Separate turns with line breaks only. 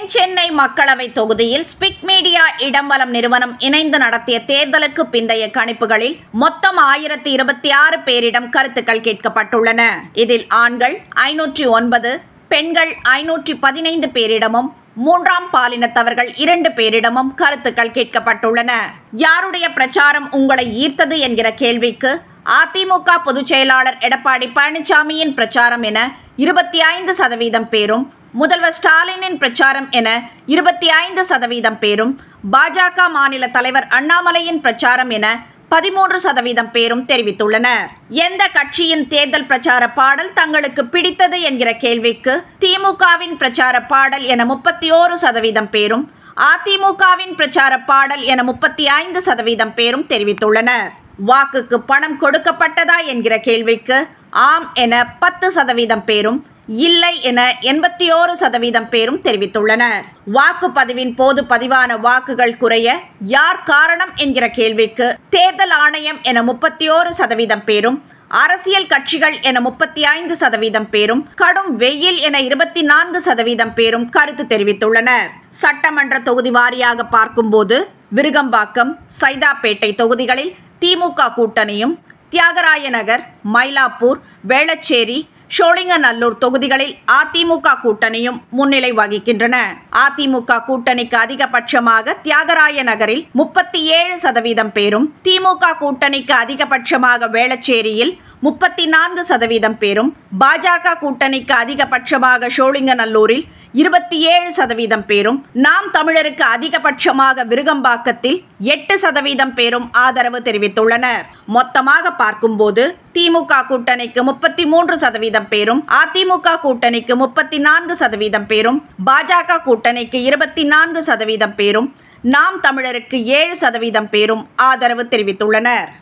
தென்சென்னை மக்களவை தொகுதியில் ஸ்பிக் மீடியா இடம்பலம் நிறுவனம் இணைந்து நடத்திய தேர்தலுக்கு பிந்தைய கணிப்புகளில் மொத்தம் 1026 பேரிடம் கருத்துக்கள் கேட்கப்பட்டுள்ளன. இதில் ஆண்கள் 509, பெண்கள் 515 பேரிடமும், மூன்றாம் பாலினத்தவர்கள் 2 பேரிடமும் கருத்துக்கள் கேட்கப்பட்டுள்ளன. யாருடைய பிரச்சாரம் உங்களை ஈர்த்தது என்கிற கேள்விக்கு அதிமுக பொதுச் செயலாளர் எடப்பாடி பழனிசாமியின் பிரச்சாரம் என 25% பேரும், முதல்வர் ஸ்டாலினின் பிரச்சாரம் என 25% பேரும், பாஜக மாநில தலைவர் அண்ணாமலையின் பிரச்சாரம் என 13% பேரும் தெரிவித்துள்ளனர். எந்த கட்சியின் தேர்தல் பிரச்சார பாடல் தங்களுக்கு பிடித்தது என்கிற கேள்விக்கு திமுகவின் பிரச்சார பாடல் என 31% பேரும், அதிமுகவின் பிரச்சார பாடல் என 35% பேரும் தெரிவித்துள்ளனர். வாக்குக்கு பணம் கொடுக்கப்பட்டதா என்கிற கேள்விக்கு ஆம் என 10% பேரும், இல்லை என 81% பேரும் தெரிவித்துள்ளனர். வாக்குப்பதிவின் போது பதிவான வாக்குகள் குறைய யார் காரணம் என்கிற கேள்விக்கு தேர்தல் ஆணையம் என 31% பேரும், அரசியல் கட்சிகள் என 35% பேரும், கடும் வெயில் என 24% பேரும் கருத்து தெரிவித்துள்ளனர். சட்டமன்ற தொகுதி வாரியாக பார்க்கும்போது விருகம்பாக்கம், சைதாப்பேட்டை தொகுதிகளில் திமுக கூட்டணியும், தியாகராய நகர், மயிலாப்பூர், வேளச்சேரி, சோழிங்கநல்லூர் தொகுதிகளில் அதிமுக கூட்டணியும் முன்னிலை வகிக்கின்றன. அதிமுக கூட்டணிக்கு அதிகபட்சமாக தியாகராய நகரில் 37% பேரும், திமுக கூட்டணிக்கு அதிகபட்சமாக வேளச்சேரியில் 34% பேரும், பாஜக கூட்டணிக்கு அதிகபட்சமாக சோழிங்கநல்லூரில் 27% பேரும், நாம் தமிழருக்கு அதிகபட்சமாக விருகம்பாக்கத்தில் 8% பேரும் ஆதரவு தெரிவித்துள்ளனர். மொத்தமாக பார்க்கும்போது திமுக கூட்டணிக்கு 33% பேரும், அதிமுக கூட்டணிக்கு 34% பேரும், பாஜக கூட்டணிக்கு 24% பேரும், நாம் தமிழருக்கு 7% பேரும் ஆதரவு தெரிவித்துள்ளனர்.